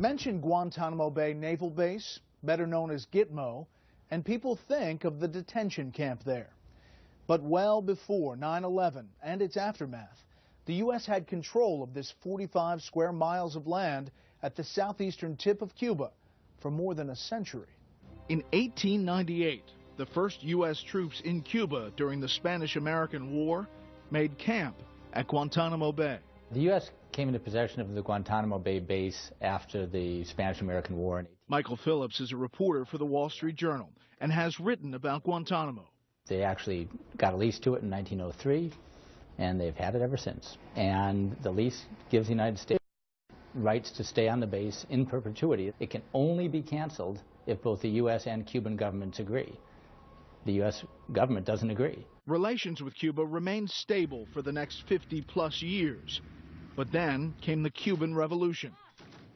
Mention Guantanamo Bay Naval Base, better known as GITMO, and people think of the detention camp there. But well before 9/11 and its aftermath, the U.S. had control of this 45 square miles of land at the southeastern tip of Cuba for more than a century. In 1898, the first U.S. troops in Cuba during the Spanish-American War made camp at Guantanamo Bay. The U.S. came into possession of the Guantanamo Bay base after the Spanish-American War. Michael Phillips is a reporter for the Wall Street Journal and has written about Guantanamo. They actually got a lease to it in 1903, and they've had it ever since. And the lease gives the United States rights to stay on the base in perpetuity. It can only be canceled if both the U.S. and Cuban governments agree. The U.S. government doesn't agree. Relations with Cuba remained stable for the next 50-plus years. But then came the Cuban Revolution.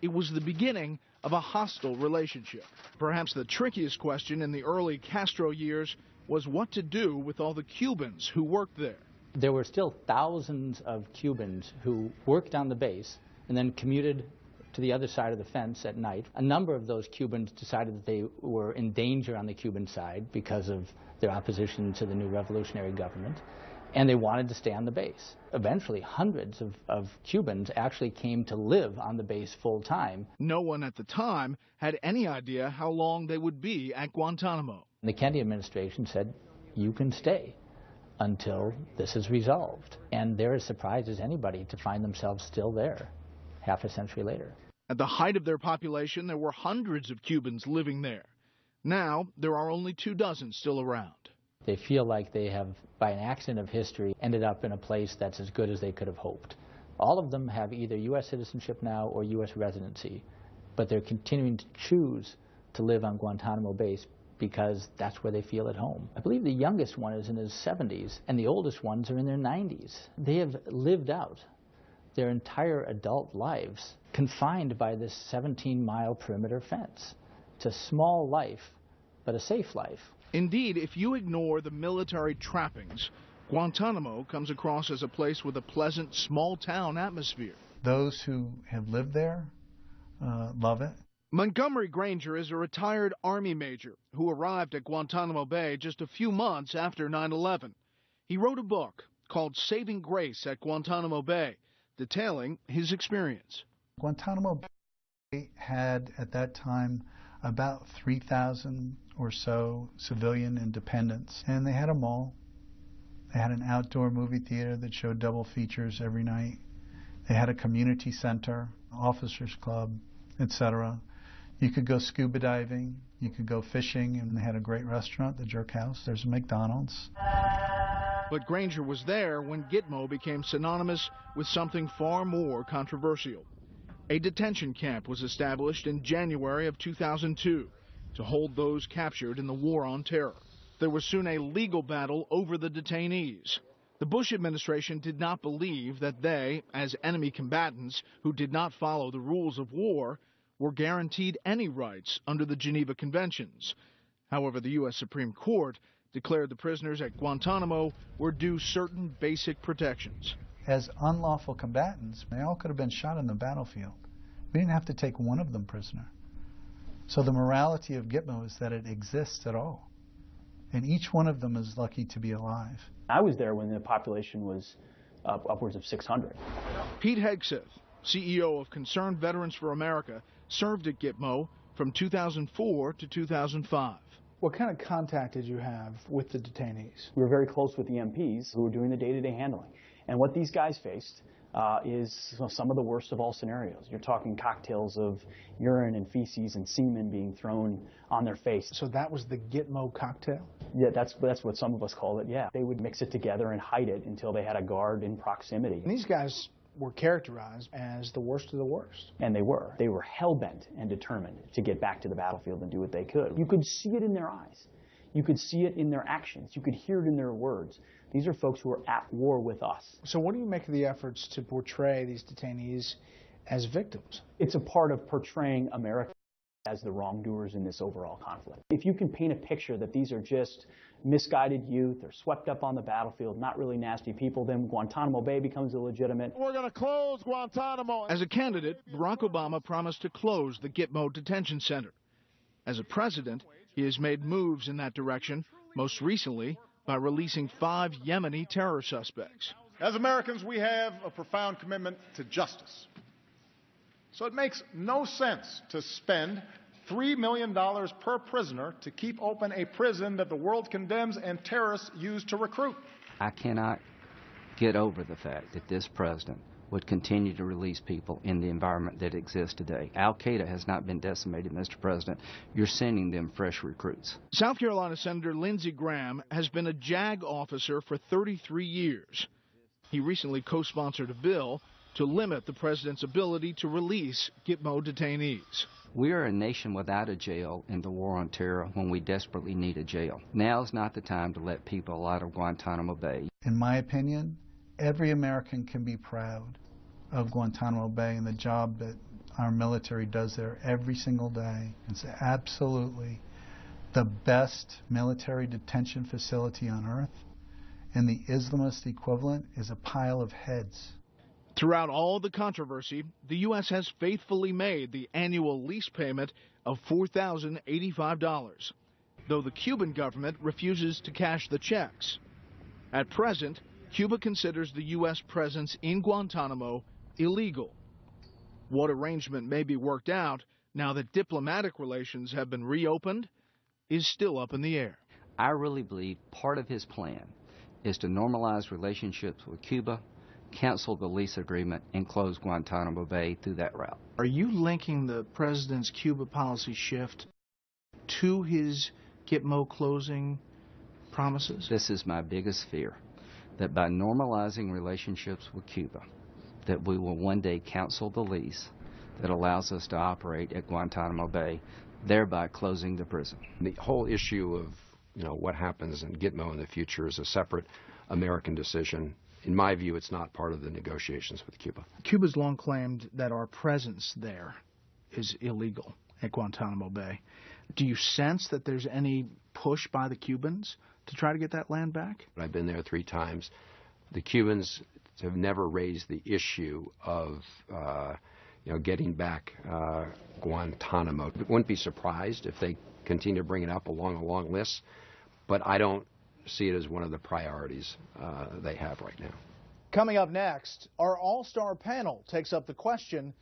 It was the beginning of a hostile relationship. Perhaps the trickiest question in the early Castro years was what to do with all the Cubans who worked there. There were still thousands of Cubans who worked on the base and then commuted to the other side of the fence at night. A number of those Cubans decided that they were in danger on the Cuban side because of their opposition to the new revolutionary government, and they wanted to stay on the base. Eventually, hundreds of Cubans actually came to live on the base full time. No one at the time had any idea how long they would be at Guantanamo. The Kennedy administration said, you can stay until this is resolved. And they're as surprised as anybody to find themselves still there half a century later. At the height of their population, there were hundreds of Cubans living there. Now, there are only 24 still around. They feel like they have, by an accident of history, ended up in a place that's as good as they could have hoped. All of them have either U.S. citizenship now or U.S. residency, but they're continuing to choose to live on Guantanamo base because that's where they feel at home. I believe the youngest one is in his 70s, and the oldest ones are in their 90s. They have lived out their entire adult lives confined by this 17-mile perimeter fence. It's a small life, but a safe life. Indeed, if you ignore the military trappings, Guantanamo comes across as a place with a pleasant, small-town atmosphere. Those who have lived there love it. Montgomery Granger is a retired Army major who arrived at Guantanamo Bay just a few months after 9/11. He wrote a book called Saving Grace at Guantanamo Bay, detailing his experience. Guantanamo Bay had, at that time, about 3,000 or so civilian independents, and they had a mall. They had an outdoor movie theater that showed double features every night. They had a community center, officers club, etc. You could go scuba diving, you could go fishing, and they had a great restaurant, the Jerk House. There's a McDonald's. But Granger was there when GITMO became synonymous with something far more controversial. A detention camp was established in January of 2002 to hold those captured in the War on Terror. There was soon a legal battle over the detainees. The Bush administration did not believe that they, as enemy combatants who did not follow the rules of war, were guaranteed any rights under the Geneva Conventions. However, the U.S. Supreme Court declared the prisoners at Guantanamo were due certain basic protections. As unlawful combatants, they all could have been shot on the battlefield. We didn't have to take one of them prisoner. So the morality of GITMO is that it exists at all. And each one of them is lucky to be alive. I was there when the population was upwards of 600. Pete Hegseth, CEO of Concerned Veterans for America, served at GITMO from 2004 to 2005. What kind of contact did you have with the detainees? We were very close with the MPs who were doing the day-to-day handling. And what these guys faced is some of the worst of all scenarios. You're talking cocktails of urine and feces and semen being thrown on their face. So that was the GITMO cocktail? Yeah, that's what some of us call it, yeah. They would mix it together and hide it until they had a guard in proximity. And these guys were characterized as the worst of the worst. And they were. They were hell-bent and determined to get back to the battlefield and do what they could. You could see it in their eyes. You could see it in their actions. You could hear it in their words. These are folks who are at war with us. So what do you make of the efforts to portray these detainees as victims? It's a part of portraying America as the wrongdoers in this overall conflict. If you can paint a picture that these are just misguided youth or swept up on the battlefield, not really nasty people, then Guantanamo Bay becomes illegitimate. We're going to close Guantanamo. As a candidate, Barack Obama promised to close the GITMO detention center. As a president, he has made moves in that direction, most recently by releasing 5 Yemeni terror suspects. As Americans, we have a profound commitment to justice. So it makes no sense to spend $3 million per prisoner to keep open a prison that the world condemns and terrorists use to recruit. I cannot get over the fact that this president would continue to release people in the environment that exists today. Al-Qaeda has not been decimated, Mr. President. You're sending them fresh recruits. South Carolina Senator Lindsey Graham has been a JAG officer for 33 years. He recently co-sponsored a bill to limit the president's ability to release GITMO detainees. We are a nation without a jail in the war on terror when we desperately need a jail. Now is not the time to let people out of Guantanamo Bay. In my opinion, every American can be proud of Guantanamo Bay and the job that our military does there every single day. It's absolutely the best military detention facility on earth, and the Islamist equivalent is a pile of heads. Throughout all the controversy, the U.S. has faithfully made the annual lease payment of $4,085, though the Cuban government refuses to cash the checks. At present, Cuba considers the U.S. presence in Guantanamo illegal. What arrangement may be worked out now that diplomatic relations have been reopened is still up in the air. I really believe part of his plan is to normalize relationships with Cuba, cancel the lease agreement, and close Guantanamo Bay through that route. Are you linking the president's Cuba policy shift to his GITMO closing promises? This is my biggest fear, that by normalizing relationships with Cuba, that we will one day cancel the lease that allows us to operate at Guantanamo Bay, thereby closing the prison. The whole issue of what happens in GITMO in the future is a separate American decision. In my view, it's not part of the negotiations with Cuba. Cuba's long claimed that our presence there is illegal at Guantanamo Bay. Do you sense that there's any push by the Cubans to try to get that land back? I've been there 3 times. The Cubans have never raised the issue of getting back Guantanamo. I wouldn't be surprised if they continue to bring it up along a long list, but I don't see it as one of the priorities they have right now. Coming up next, our all-star panel takes up the question,